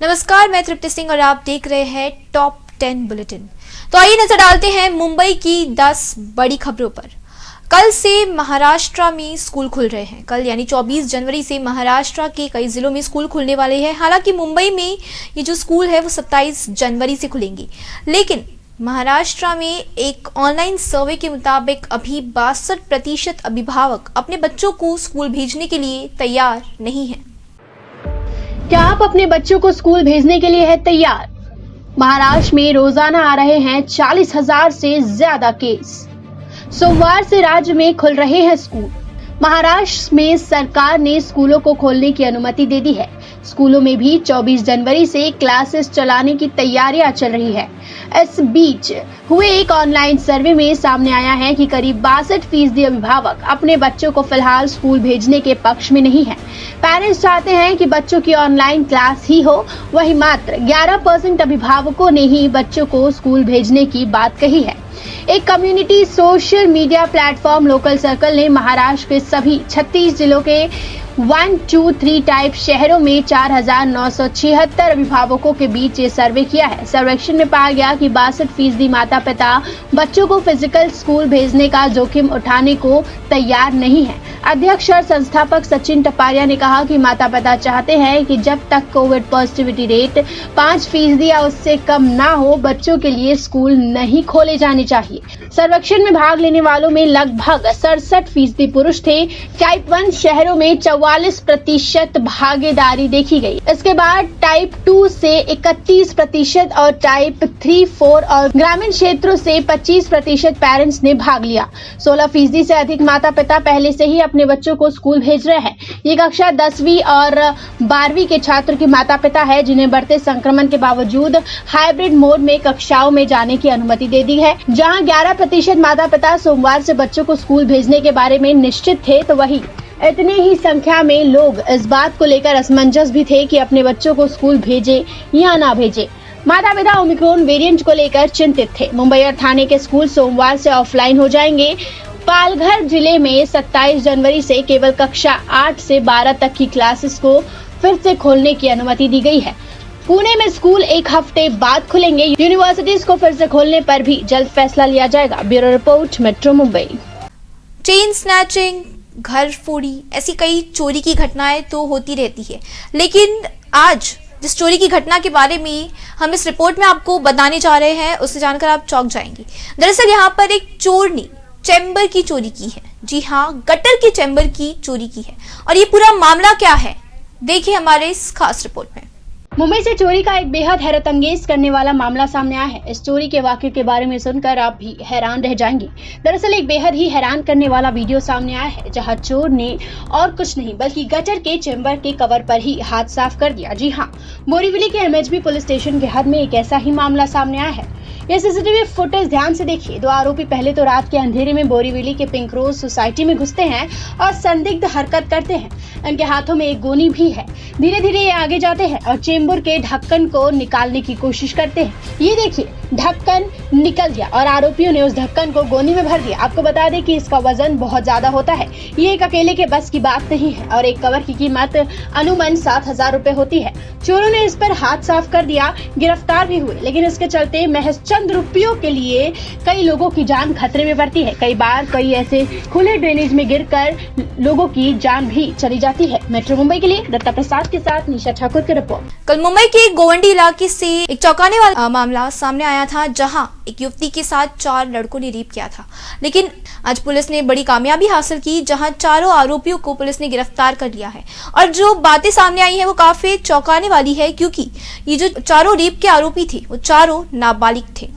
नमस्कार, मैं तृप्ति सिंह और आप देख रहे हैं टॉप 10 बुलेटिन। तो आइए नजर डालते हैं मुंबई की 10 बड़ी खबरों पर। कल से महाराष्ट्र में स्कूल खुल रहे हैं। कल यानी 24 जनवरी से महाराष्ट्र के कई जिलों में स्कूल खुलने वाले हैं। हालांकि मुंबई में ये जो स्कूल है वो 27 जनवरी से खुलेंगे, लेकिन महाराष्ट्र में एक ऑनलाइन सर्वे के मुताबिक अभी 62% अभिभावक अपने बच्चों को स्कूल भेजने के लिए तैयार नहीं हैं। क्या आप अपने बच्चों को स्कूल भेजने के लिए है तैयार? महाराष्ट्र में रोजाना आ रहे हैं 40,000 से ज्यादा केस। सोमवार से राज्य में खुल रहे हैं स्कूल। महाराष्ट्र में सरकार ने स्कूलों को खोलने की अनुमति दे दी है। स्कूलों में भी 24 जनवरी से क्लासेस चलाने की तैयारियां चल रही है। इस बीच हुए एक ऑनलाइन सर्वे में सामने आया है कि करीब 62% अभिभावक अपने बच्चों को फिलहाल स्कूल भेजने के पक्ष में नहीं है। पेरेंट्स चाहते हैं कि बच्चों की ऑनलाइन क्लास ही हो, वहीं मात्र 11% अभिभावकों ने ही बच्चों को स्कूल भेजने की बात कही है। एक community social media platform local circle ने महाराष्ट्र के सभी 36 जिलों के 1, 2, 3 टाइप शहरों में 4,976 अभिभावकों के बीच ये सर्वे किया है। सर्वेक्षण में पाया गया कि 62% माता पिता बच्चों को फिजिकल स्कूल भेजने का जोखिम उठाने को तैयार नहीं है। अध्यक्ष और संस्थापक सचिन टपारिया ने कहा कि माता पिता चाहते हैं कि जब तक कोविड पॉजिटिविटी रेट 5% या उससे कम ना हो, बच्चों के लिए स्कूल नहीं खोले जाने चाहिए। सर्वेक्षण में भाग लेने वालों में लगभग 67% पुरुष थे। टाइप 1 शहरों में 44% भागीदारी देखी गई। इसके बाद टाइप 2 से 31% और टाइप 3, 4 और ग्रामीण क्षेत्रों से 25% पेरेंट्स ने भाग लिया। 16% से अधिक माता पिता पहले से ही अपने बच्चों को स्कूल भेज रहे हैं। ये कक्षा 10वीं और 12वीं के छात्र के माता पिता है, जिन्हें बढ़ते संक्रमण के बावजूद हाइब्रिड मोड में कक्षाओं में जाने की अनुमति दे दी है। जहां 11% माता पिता सोमवार से बच्चों को स्कूल भेजने के बारे में निश्चित थे, तो वही इतनी ही संख्या में लोग इस बात को लेकर असमंजस भी थे कि अपने बच्चों को स्कूल भेजे या ना भेजे। माता पिता ओमिक्रॉन वेरिएंट को लेकर चिंतित थे। मुंबई और ठाणे के स्कूल सोमवार से ऑफलाइन हो जाएंगे। पालघर जिले में 27 जनवरी से केवल कक्षा 8 से 12 तक की क्लासेस को फिर से खोलने की अनुमति दी गई है। पुणे में स्कूल एक हफ्ते बाद खुलेंगे। यूनिवर्सिटीज को फिर से खोलने पर भी जल्द फैसला लिया जाएगा। Bureau report, metro Mumbai. Chain snatching, घर फोड़ी, ऐसी कई चोरी की घटनाएं तो होती रहती है, लेकिन आज जिस चोरी की घटना के बारे में हम इस रिपोर्ट में आपको बताने जा रहे हैं, उससे जानकर आप चौंक जाएंगे। दरअसल यहाँ पर एक चोर ने चैम्बर की चोरी की है। जी हाँ, गटर के चैम्बर की चोरी की है। और ये पूरा मामला क्या है, देखिए हमारे इस खास रिपोर्ट में। मुंबई से चोरी का एक बेहद हैरतअंगेज करने वाला मामला सामने आया है। इस चोरी के वाकये के बारे में सुनकर आप भी हैरान रह जाएंगे। दरअसल एक बेहद ही हैरान करने वाला वीडियो सामने आया है, जहां चोर ने और कुछ नहीं बल्कि गटर के चैम्बर के कवर पर ही हाथ साफ कर दिया। जी हाँ, बोरीवली के एमएचबी पुलिस स्टेशन के हद में एक ऐसा ही मामला सामने आया है। यह सीसीटीवी फुटेज ध्यान से देखिए। 2 आरोपी पहले तो रात के अंधेरे में बोरीवली के पिंक रोज सोसाइटी में घुसते हैं और संदिग्ध हरकत करते हैं। इनके हाथों में एक गोनी भी है। धीरे धीरे ये आगे जाते हैं और चेंबर के ढक्कन को निकालने की कोशिश करते हैं। ये देखिए, ढक्कन निकल गया और आरोपियों ने उस ढक्कन को गोनी में भर दिया। आपको बता दें कि इसका वजन बहुत ज्यादा होता है। ये एक अकेले के बस की बात नहीं है और एक कवर की कीमत अनुमान 7,000 रुपए होती है। चोरों ने इस पर हाथ साफ कर दिया, गिरफ्तार भी हुए, लेकिन इसके चलते महज चंद रुपयों के लिए कई लोगों की जान खतरे में पड़ती है। कई बार कई ऐसे खुले ड्रेनेज में गिरकर लोगों की जान भी चली जाती है। मेट्रो मुंबई के लिए दत्ता प्रसाद के साथ निशा ठाकुर की रिपोर्ट। कल मुंबई के गोवंडी इलाके से एक चौंकाने वाला मामला सामने आया था, जहां एक युवती के साथ 4 लड़कों ने रेप किया था। लेकिन आज पुलिस ने बड़ी कामयाबी हासिल की, जहां चारों आरोपियों को पुलिस ने गिरफ्तार कर लिया है। और जो बातें सामने आई है वो काफी चौंकाने वाली है, क्योंकि ये जो चारों रेप के आरोपी थे वो चारों नाबालिग थे।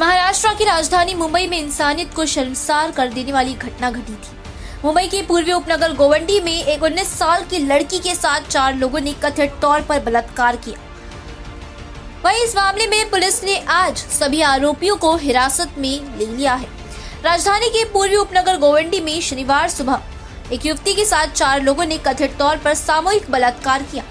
महाराष्ट्र की राजधानी मुंबई में इंसानियत को शर्मसार कर देने वाली घटना घटी थी। मुंबई के पूर्वी उपनगर गोवंडी में एक 19 साल की लड़की के साथ 4 लोगों ने कथित तौर पर बलात्कार किया। वहीं इस मामले में पुलिस ने आज सभी आरोपियों को हिरासत में ले लिया है। राजधानी के पूर्वी उपनगर गोवंडी में शनिवार सुबह एक युवती के साथ 4 लोगों ने कथित तौर पर सामूहिक बलात्कार किया।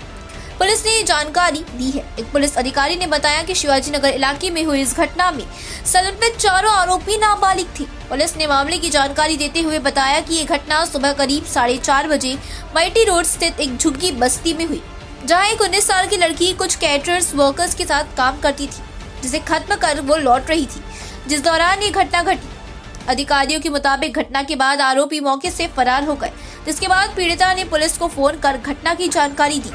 पुलिस ने जानकारी दी है। एक पुलिस अधिकारी ने बताया कि शिवाजी नगर इलाके में हुई इस घटना में संलिप्त चारों आरोपी नाबालिग थे। पुलिस ने मामले की जानकारी देते हुए बताया कि ये घटना सुबह करीब 4:30 बजे माइटी रोड स्थित एक झुग्गी बस्ती में हुई। जहां एक 19 साल की लड़की कुछ कैटरर्स वर्कर्स के साथ काम करती थी, जिसे खत्म कर वो लौट रही थी, जिस दौरान ये घटना घटी। अधिकारियों के मुताबिक घटना के बाद आरोपी मौके से फरार हो गए, जिसके बाद पीड़िता ने पुलिस को फोन कर घटना की जानकारी दी।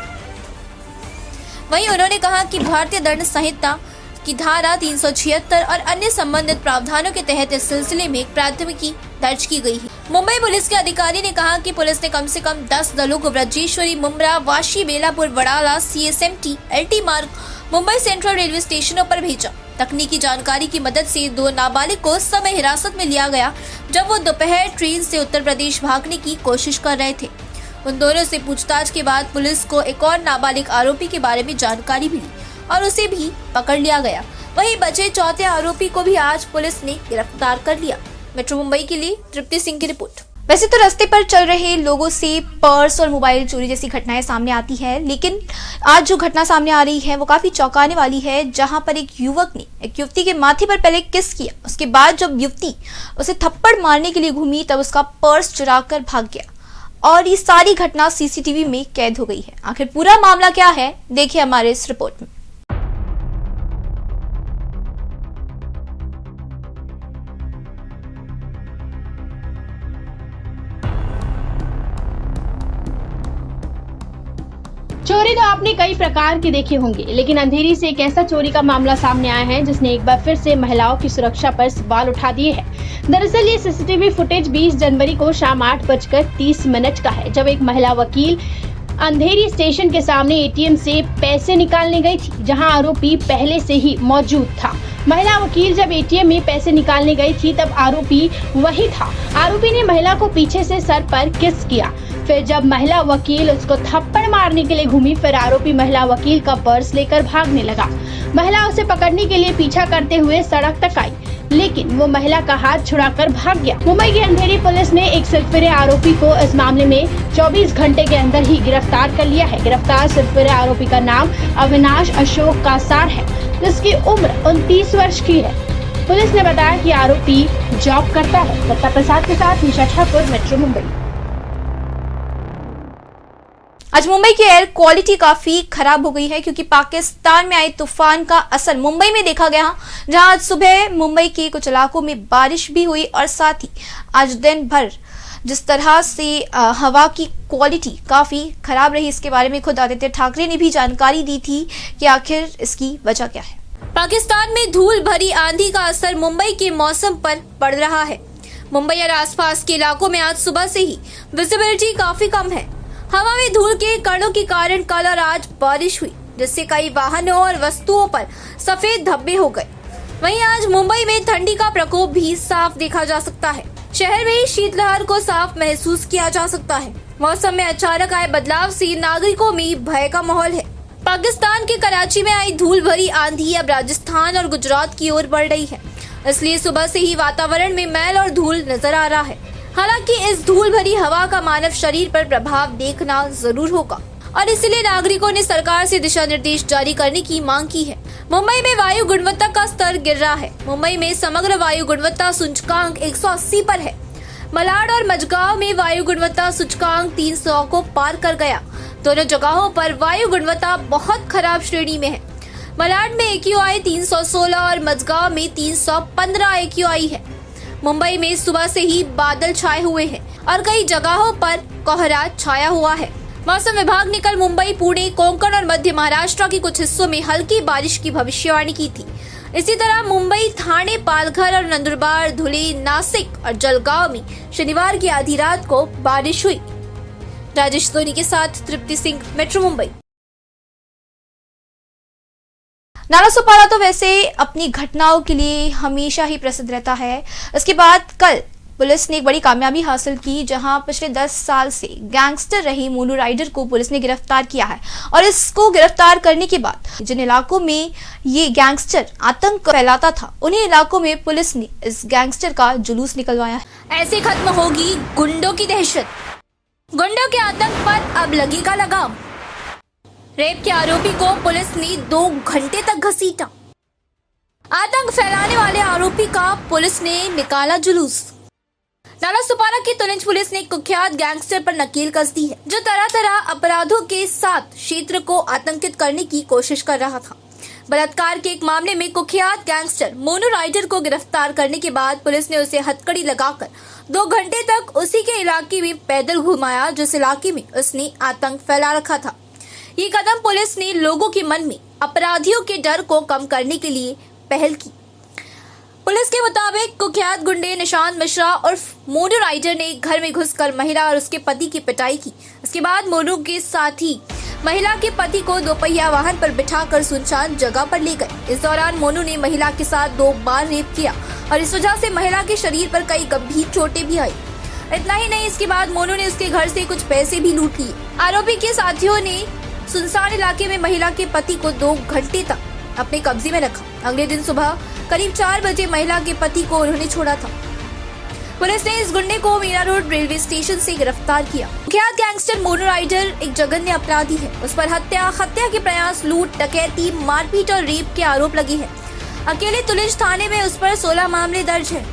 वहीं उन्होंने कहा कि भारतीय दंड संहिता की धारा 376 और अन्य संबंधित प्रावधानों के तहत इस सिलसिले में एक प्राथमिकी दर्ज की गई है। मुंबई पुलिस के अधिकारी ने कहा कि पुलिस ने कम से कम 10 दलों को ब्रजेश्वरी, मुंब्रा, वाशी, बेलापुर, वडाला, CSMT, LT मार्ग, मुंबई सेंट्रल रेलवे स्टेशनों पर भेजा। तकनीकी जानकारी की मदद से 2 नाबालिग को उस समय हिरासत में लिया गया जब वो दोपहर ट्रेन से उत्तर प्रदेश भागने की कोशिश कर रहे थे। उन दोनों से पूछताछ के बाद पुलिस को एक और नाबालिग आरोपी के बारे में जानकारी मिली और उसे भी पकड़ लिया गया। वहीं बचे चौथे आरोपी को भी आज पुलिस ने गिरफ्तार कर लिया। मेट्रो मुंबई के लिए तृप्ति सिंह की रिपोर्ट। वैसे तो रास्ते पर चल रहे लोगों से पर्स और मोबाइल चोरी जैसी घटनाएं सामने आती है, लेकिन आज जो घटना सामने आ रही है वो काफी चौंकाने वाली है, जहां पर एक युवक ने एक युवती के माथे पर पहले किस किया, उसके बाद जब युवती उसे थप्पड़ मारने के लिए घूमी तब उसका पर्स चुरा कर भाग गया और ये सारी घटना CCTV में कैद हो गई है। आखिर पूरा मामला क्या है, देखिए हमारे इस रिपोर्ट में। चोरी तो आपने कई प्रकार के देखे होंगे, लेकिन अंधेरी से एक ऐसा चोरी का मामला सामने आया है जिसने एक बार फिर से महिलाओं की सुरक्षा पर सवाल उठा दिए हैं। दरअसल ये CCTV फुटेज 20 जनवरी को शाम 8:30 का है, जब एक महिला वकील अंधेरी स्टेशन के सामने ATM से पैसे निकालने गई थी, जहां आरोपी पहले से ही मौजूद था। महिला वकील जब ATM में पैसे निकालने गई थी तब आरोपी वही था। आरोपी ने महिला को पीछे से सर पर किस किया। फिर जब महिला वकील उसको थप्पड़ मारने के लिए घूमी, फिर आरोपी महिला वकील का पर्स लेकर भागने लगा। महिला उसे पकड़ने के लिए पीछा करते हुए सड़क तक आई, लेकिन वो महिला का हाथ छुड़ाकर भाग गया। मुंबई की अंधेरी पुलिस ने एक सिरफिरे आरोपी को इस मामले में 24 घंटे के अंदर ही गिरफ्तार कर लिया है। गिरफ्तार सिरफिरे आरोपी का नाम अविनाश अशोक कासार है, जिसकी उम्र 29 वर्ष की है। पुलिस ने बताया कि आरोपी जॉब करता है। दत्ता प्रसाद के साथ निशा ठाकुर, मेट्रो मुंबई। आज मुंबई की एयर क्वालिटी काफी खराब हो गई है, क्योंकि पाकिस्तान में आए तूफान का असर मुंबई में देखा गया, जहां आज सुबह मुंबई के कुछ इलाकों में बारिश भी हुई और साथ ही आज दिन भर जिस तरह से हवा की क्वालिटी काफी खराब रही, इसके बारे में खुद आदित्य ठाकरे ने भी जानकारी दी थी कि आखिर इसकी वजह क्या है। पाकिस्तान में धूल भरी आंधी का असर मुंबई के मौसम पर पड़ रहा है। मुंबई और आसपास के इलाकों में आज सुबह से ही विजिबिलिटी काफी कम है। हवा में धूल के कणों के कारण कल और आज बारिश हुई, जिससे कई वाहनों और वस्तुओं पर सफेद धब्बे हो गए। वहीं आज मुंबई में ठंडी का प्रकोप भी साफ देखा जा सकता है। शहर में शीतलहर को साफ महसूस किया जा सकता है। मौसम में अचानक आए बदलाव से नागरिकों में भय का माहौल है। पाकिस्तान के कराची में आई धूल भरी आंधी अब राजस्थान और गुजरात की ओर बढ़ रही है, इसलिए सुबह से ही वातावरण में मैल और धूल नजर आ रहा है। हालांकि इस धूल भरी हवा का मानव शरीर पर प्रभाव देखना जरूर होगा और इसलिए नागरिकों ने सरकार से दिशा निर्देश जारी करने की मांग की है। मुंबई में वायु गुणवत्ता का स्तर गिर रहा है। मुंबई में समग्र वायु गुणवत्ता सूचकांक 180 पर है। मलाड और मजगांव में वायु गुणवत्ता सूचकांक 300 को पार कर गया। दोनों जगहों पर वायु गुणवत्ता बहुत खराब श्रेणी में है। मलाड में AQI 316 और मजगांव में 315 AQI है। मुंबई में सुबह से ही बादल छाए हुए हैं और कई जगहों पर कोहरा छाया हुआ है। मौसम विभाग ने कल मुंबई, पुणे, कोंकण और मध्य महाराष्ट्र के कुछ हिस्सों में हल्की बारिश की भविष्यवाणी की थी। इसी तरह मुंबई, थाने, पालघर और नंदुरबार, धुले, नासिक और जलगांव में शनिवार की आधी रात को बारिश हुई। राजेश सोनी के साथ तृप्ति सिंह, मेट्रो मुंबई। नालासोपारा तो वैसे अपनी घटनाओं के लिए हमेशा ही प्रसिद्ध रहता है। इसके बाद कल पुलिस ने एक बड़ी कामयाबी हासिल की, जहां पिछले 10 साल से गैंगस्टर रही मोनू राइडर को पुलिस ने गिरफ्तार किया है। और इसको गिरफ्तार करने के बाद जिन इलाकों में ये गैंगस्टर आतंक फैलाता था, उन्हीं इलाकों में पुलिस ने इस गैंगस्टर का जुलूस निकलवाया है। ऐसे खत्म होगी गुंडों की दहशत। गुंडों के आतंक पर अब लगेगा लगाम। रेप के आरोपी को पुलिस ने 2 घंटे तक घसीटा। आतंक फैलाने वाले आरोपी का पुलिस ने निकाला जुलूस। नालासोपारा की तुलिंज पुलिस ने एक कुख्यात गैंगस्टर पर नकेल कस दी है, जो तरह तरह अपराधों के साथ क्षेत्र को आतंकित करने की कोशिश कर रहा था। बलात्कार के एक मामले में कुख्यात गैंगस्टर मोनू राइडर को गिरफ्तार करने के बाद पुलिस ने उसे हथकड़ी लगाकर 2 घंटे तक उसी के इलाके में पैदल घुमाया, जिस इलाके में उसने आतंक फैला रखा था। ये कदम पुलिस ने लोगों के मन में अपराधियों के डर को कम करने के लिए पहल की। पुलिस के मुताबिक कुख्यात गुंडे निशांत मिश्रा और मोनू राइडर ने घर में घुसकर महिला और उसके पति की पिटाई की। इसके बाद मोनू के साथी महिला के पति को 2 पहिया वाहन पर बिठाकर सुनसान जगह पर ले गए। इस दौरान मोनू ने महिला के साथ 2 बार रेप किया और इस वजह से महिला के शरीर पर कई गंभीर चोटें भी आई। इतना ही नहीं, इसके बाद मोनू ने उसके घर से कुछ पैसे भी लूट लिए। आरोपी के साथियों ने सुनसान इलाके में महिला के पति को 2 घंटे तक अपने कब्जे में रखा। अगले दिन सुबह करीब 4 बजे महिला के पति को उन्होंने छोड़ा था। पुलिस ने इस गुंडे को मीरा रोड रेलवे स्टेशन से गिरफ्तार किया। कुख्यात गैंगस्टर मोनू राइडर एक जघन्य अपराधी है। उस पर हत्या के प्रयास, लूट, डकैती, मारपीट और रेप के आरोप लगे हैं। अकेले तुलिंज थाने में उस पर 16 मामले दर्ज हैं।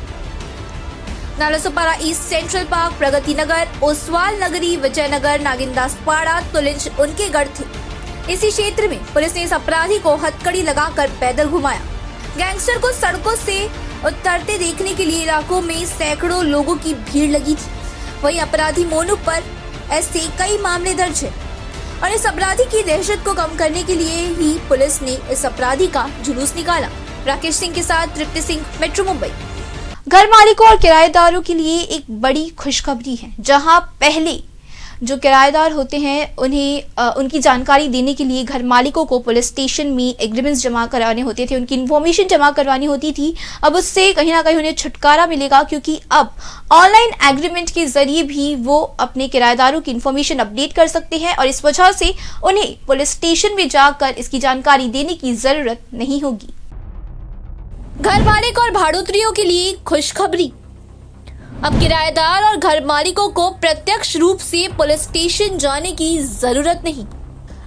नालासोपारा ईस्ट, सेंट्रल पार्क, प्रगति नगर, ओसवाल नगरी, विजयनगर, नागिनदास पाड़ा, तुलिंज उनके गढ़ थे। इसी क्षेत्र में पुलिस ने इस अपराधी को हथकड़ी लगाकर पैदल घुमाया। गैंगस्टर को सड़कों से उतरते देखने के लिए इलाकों में सैकड़ों लोगों की भीड़ लगी थी। वहीं अपराधी मोनू पर ऐसे कई मामले दर्ज हैं और इस अपराधी की दहशत को कम करने के लिए ही पुलिस ने इस अपराधी का जुलूस निकाला। राकेश सिंह के साथ तृप्ति सिंह, मेट्रो मुंबई। घर मालिकों और किराएदारों के लिए एक बड़ी खुशखबरी है, जहां पहले जो किराएदार होते हैं उन्हें उनकी जानकारी देने के लिए घर मालिकों को पुलिस स्टेशन में एग्रीमेंट्स जमा कराने होते थे, उनकी इन्फॉर्मेशन जमा करवानी होती थी। अब उससे कहीं ना कहीं उन्हें छुटकारा मिलेगा, क्योंकि अब ऑनलाइन एग्रीमेंट के जरिए भी वो अपने किराएदारों की इन्फॉर्मेशन अपडेट कर सकते हैं और इस वजह से उन्हें पुलिस स्टेशन में जाकर इसकी जानकारी देने की जरूरत नहीं होगी। घर मालिक और भाड़ोत्रियों के लिए खुशखबरी। अब किराएदार और घर मालिकों को प्रत्यक्ष रूप से पुलिस स्टेशन जाने की जरूरत नहीं।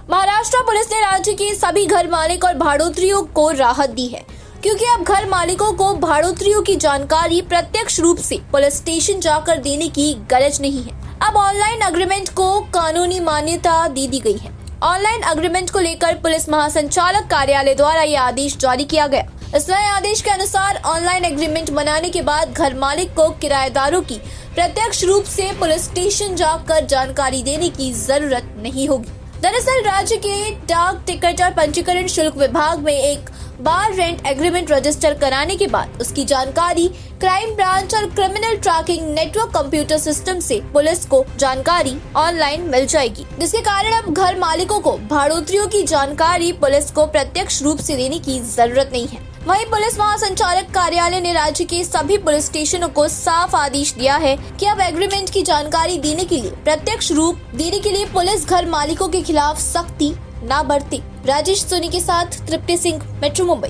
महाराष्ट्र पुलिस ने राज्य के सभी घर मालिक और भाड़ोत्रियों को राहत दी है, क्योंकि अब घर मालिकों को भाड़ोत्रियों की जानकारी प्रत्यक्ष रूप से पुलिस स्टेशन जाकर देने की गरज नहीं है। अब ऑनलाइन एग्रीमेंट को कानूनी मान्यता दे दी गई है। ऑनलाइन एग्रीमेंट को लेकर पुलिस महासंचालक कार्यालय द्वारा यह आदेश जारी किया गया। इस नए आदेश के अनुसार ऑनलाइन एग्रीमेंट बनाने के बाद घर मालिक को किराएदारों की प्रत्यक्ष रूप से पुलिस स्टेशन जाकर जानकारी देने की जरूरत नहीं होगी। दरअसल राज्य के डाक टिकट और पंजीकरण शुल्क विभाग में एक बार रेंट एग्रीमेंट रजिस्टर कराने के बाद उसकी जानकारी क्राइम ब्रांच और criminal tracking network computer system से पुलिस को जानकारी ऑनलाइन मिल जाएगी, जिसके कारण अब घर मालिकों को भाड़ोत्रियों की जानकारी पुलिस को प्रत्यक्ष रूप से देने की जरूरत नहीं है। वहीं पुलिस महासंचालक कार्यालय ने राज्य के सभी पुलिस स्टेशनों को साफ आदेश दिया है कि अब एग्रीमेंट की जानकारी देने के लिए प्रत्यक्ष रूप देने के लिए पुलिस घर मालिकों के खिलाफ सख्ती ना बरते। राजेश सोनी के साथ तृप्ति सिंह, मेट्रो मुंबई।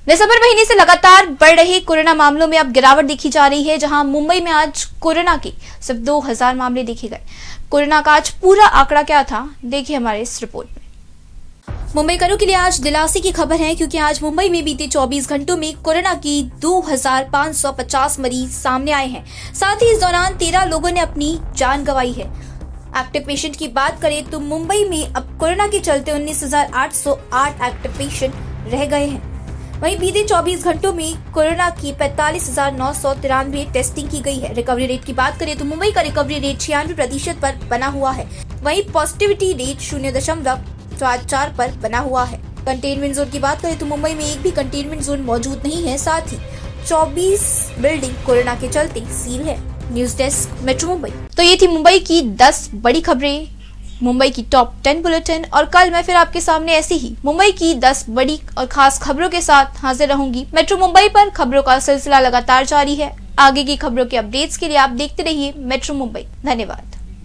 दिसंबर महीने से लगातार बढ़ रहे कोरोना मामलों में अब गिरावट देखी जा रही है, जहां मुंबई में आज कोरोना के सिर्फ 2000 मामले देखे गए। कोरोना का आज पूरा आंकड़ा क्या था, देखिए हमारे इस रिपोर्ट में। मुंबई करों के लिए आज दिलासे की खबर है, क्योंकि आज मुंबई में बीते 24 घंटों में कोरोना की 2550 मरीज सामने आए हैं। साथ ही इस दौरान 13 लोगों ने अपनी जान गंवाई है। एक्टिव पेशेंट की बात करें तो मुंबई में अब कोरोना के चलते 19,808 एक्टिव पेशेंट रह गए हैं। वहीं बीते 24 घंटों में कोरोना की 45,993 टेस्टिंग की गई है। रिकवरी रेट की बात करें तो मुंबई का रिकवरी रेट 96% पर बना हुआ है। वहीं पॉजिटिविटी रेट 0.44 पर बना हुआ है। कंटेनमेंट जोन की बात करें तो मुंबई में एक भी कंटेनमेंट जोन मौजूद नहीं है। साथ ही 24 बिल्डिंग कोरोना के चलते सील है। News desk, metro Mumbai. तो ये थी मुंबई की 10 बड़ी खबरें, मुंबई की टॉप 10 बुलेटिन, और कल मैं फिर आपके सामने ऐसी ही मुंबई की 10 बड़ी और खास खबरों के साथ हाजिर रहूंगी। मेट्रो मुंबई पर खबरों का सिलसिला लगातार जारी है। आगे की खबरों के अपडेट्स के लिए आप देखते रहिए मेट्रो मुंबई। धन्यवाद।